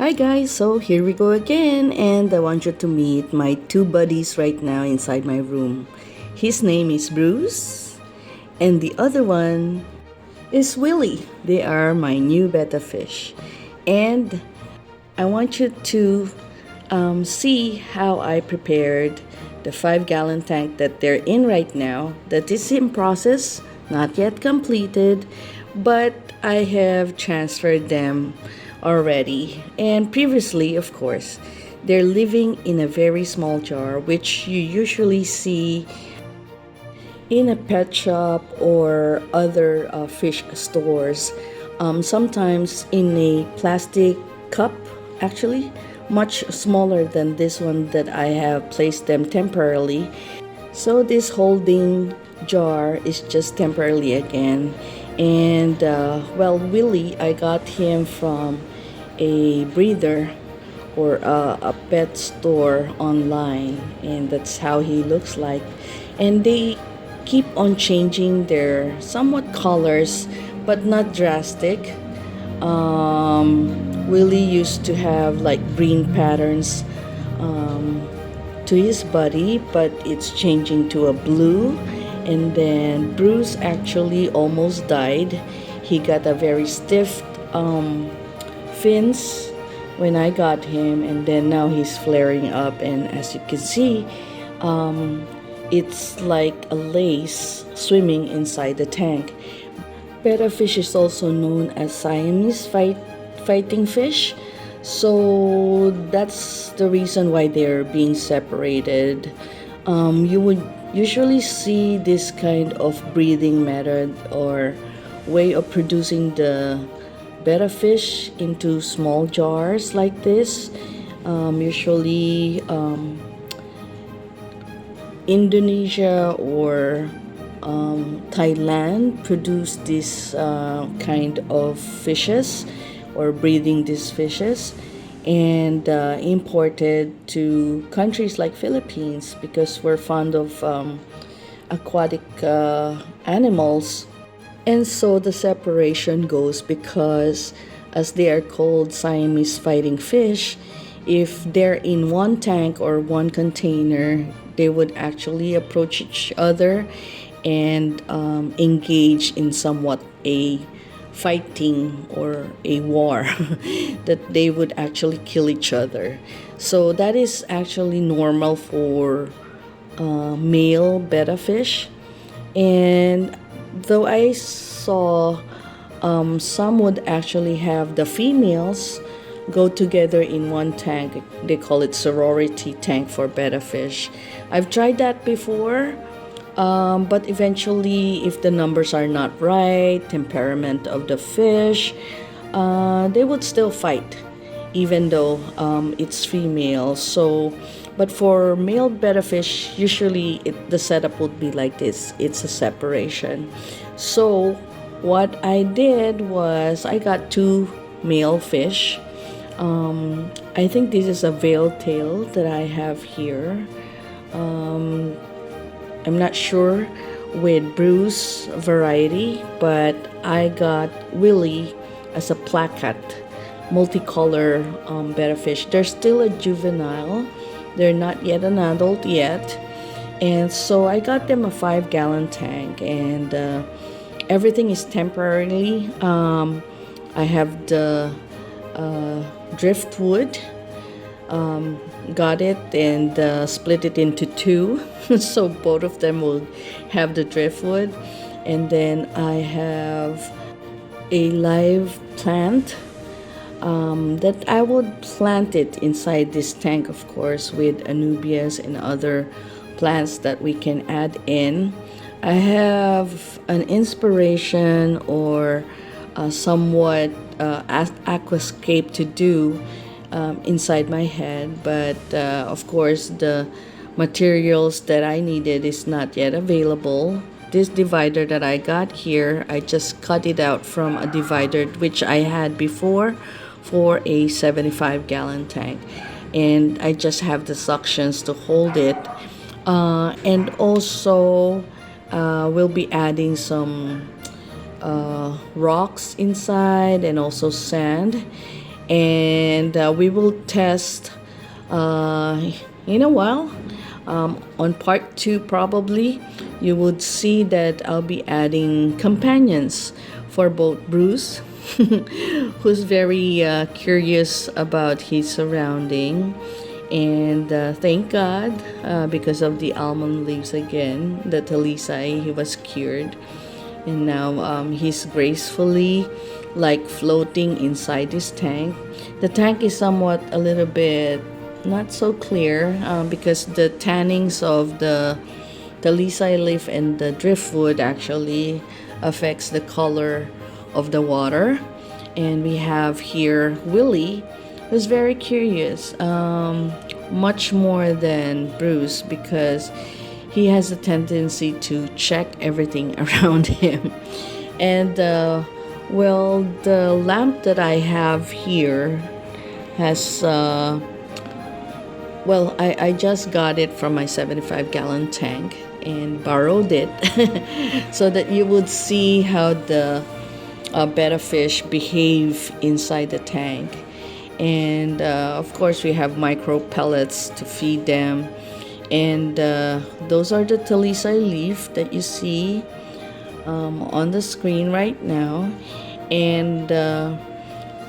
Hi guys, so here we go again, and I want you to meet my two buddies right now inside my room. His name is Bruce, and the other one is Willy. They are my new betta fish, and I want you to see how I prepared the 5-gallon tank that they're in right now. That is in process, not yet completed, but I have transferred them already. And previously, of course, they're living in a very small jar, which you usually see in a pet shop or other fish stores. Sometimes in a plastic cup, actually, much smaller than this one that I have placed them temporarily. So this holding jar is just temporarily again. And well, Willie, I got him from a breeder or a pet store online, and that's how he looks like. And they keep on changing their somewhat colors, but not drastic. Willie used to have like green patterns to his body, but it's changing to a blue. And then Bruce actually almost died. He got a very stiff fins when I got him, and then now he's flaring up, and as you can see, it's like a lace swimming inside the tank. Betta fish is also known as Siamese fighting fish, so that's the reason why they're being separated. You would usually see this kind of breeding method or way of producing the betta fish into small jars like this. Usually Indonesia or Thailand produce this kind of fishes or breeding these fishes, and imported to countries like Philippines because we're fond of aquatic animals. And so the separation goes because, as they are called Siamese fighting fish, if they're in one tank or one container, they would actually approach each other and engage in somewhat a fighting or a war that they would actually kill each other. So that is actually normal for male betta fish. And though I saw some would actually have the females go together in one tank. They call it sorority tank for betta fish. I've tried that before, but eventually, if the numbers are not right, temperament of the fish, they would still fight, even though it's female. So, but for male betta fish, usually the setup would be like this. It's a separation. So, what I did was I got two male fish. I think this is a veil tail that I have here. I'm not sure with Bruce variety, but I got Willy as a placat, multicolor betta fish. They're still a juvenile. They're not yet an adult yet. And so I got them a 5-gallon tank, and everything is temporarily. I have the driftwood, got it and split it into two so both of them will have the driftwood. And then I have a live plant that I would plant it inside this tank, of course, with anubias and other plants that we can add in. I have an inspiration or somewhat aquascape to do inside my head, but of course the materials that I needed is not yet available. This divider that I got here, I just cut it out from a divider which I had before for a 75-gallon tank, and I just have the suctions to hold it. And also we'll be adding some rocks inside and also sand. and we will test uh, in a while. On part two, probably, you would see that I'll be adding companions for both Bruce, who's very curious about his surrounding, and thank God, because of the almond leaves again, the talisay, he was cured. And now he's gracefully like floating inside this tank. The tank is somewhat a little bit not so clear because the tannings of the lisai leaf and the driftwood actually affects the color of the water. And we have here Willy, who's very curious, much more than Bruce, because he has a tendency to check everything around him. And well, the lamp that I have here has well, I just got it from my 75-gallon tank and borrowed it so that you would see how the betta fish behave inside the tank. And of course, we have micro pellets to feed them. And those are the talisay leaf that you see on the screen right now. And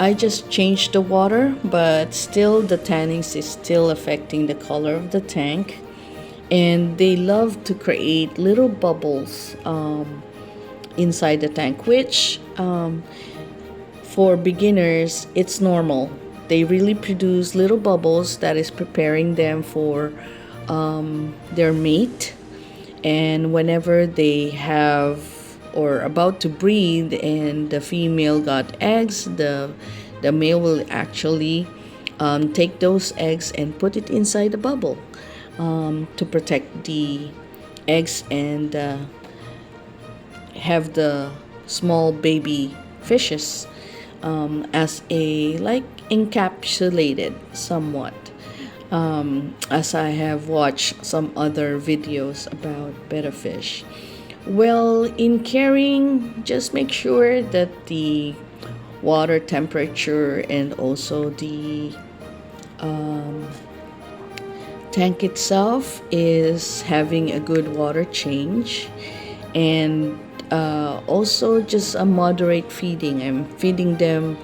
I just changed the water, but still the tannings is still affecting the color of the tank. And they love to create little bubbles inside the tank, which for beginners, it's normal. They really produce little bubbles that is preparing them for their mate. And whenever they have or about to breed and the female got eggs, the male will actually take those eggs and put it inside the bubble to protect the eggs and have the small baby fishes as a like encapsulated somewhat, as I have watched some other videos about betta fish. Well, in carrying, just make sure that the water temperature and also the tank itself is having a good water change, and also just a moderate feeding. I'm feeding them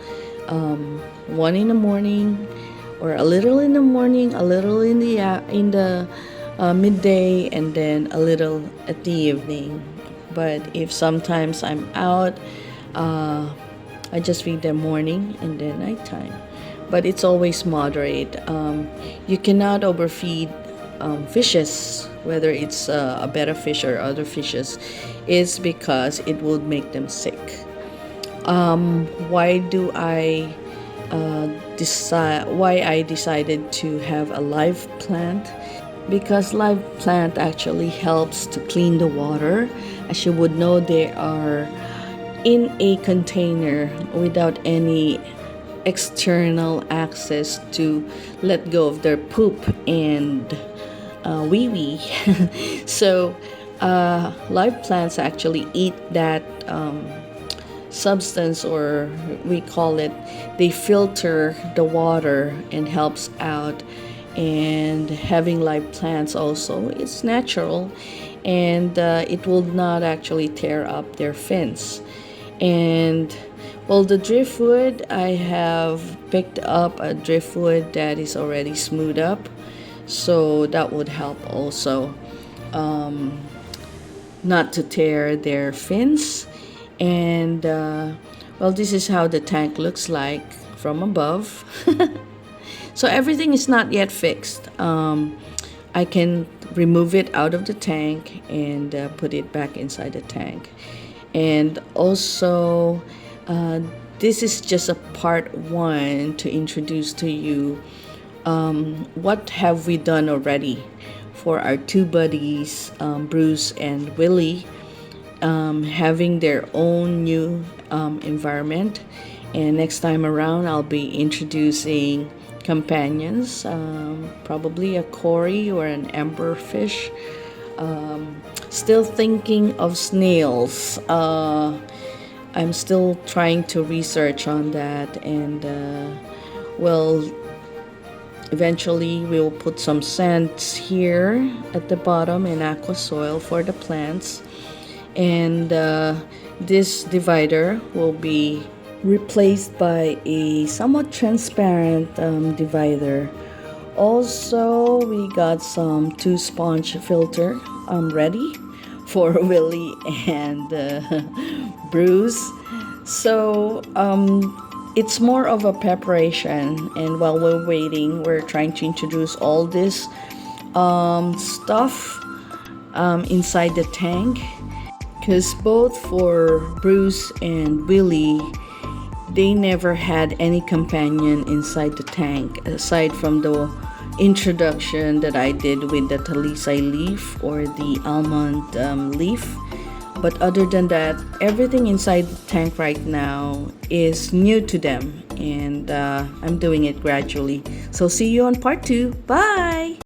one in the morning, or a little in the morning, a little in the midday, and then a little at the evening. But if sometimes I'm out, I just feed them morning and then nighttime. But it's always moderate. You cannot overfeed fishes, whether it's a betta fish or other fishes, is because it would make them sick. Why do I decide? Why I decided to have a live plant? Because live plant actually helps to clean the water. As you would know, they are in a container without any external access to let go of their poop and wee wee. So live plants actually eat that substance, or we call it, they filter the water and helps out. And having live plants also, it's natural, and it will not actually tear up their fins. And well, the driftwood, I have picked up a driftwood that is already smoothed up, so that would help also not to tear their fins. And well, this is how the tank looks like from above. So everything is not yet fixed. I can remove it out of the tank and put it back inside the tank. And also, this is just a part one to introduce to you what have we done already for our two buddies, Bruce and Willy, having their own new environment. And next time around, I'll be introducing companions, probably a cory or an amberfish. Still thinking of snails. I'm still trying to research on that, and Well, eventually we will put some sands here at the bottom and aqua soil for the plants. And this divider will be replaced by a somewhat transparent divider. Also, we got some 2 sponge filter ready for Willie and Bruce. So it's more of a preparation, and while we're waiting, we're trying to introduce all this stuff inside the tank, because both for Bruce and Willie, they never had any companion inside the tank aside from the introduction that I did with the talisay leaf or the almond leaf. But other than that, everything inside the tank right now is new to them, and I'm doing it gradually. So see you on part 2. Bye!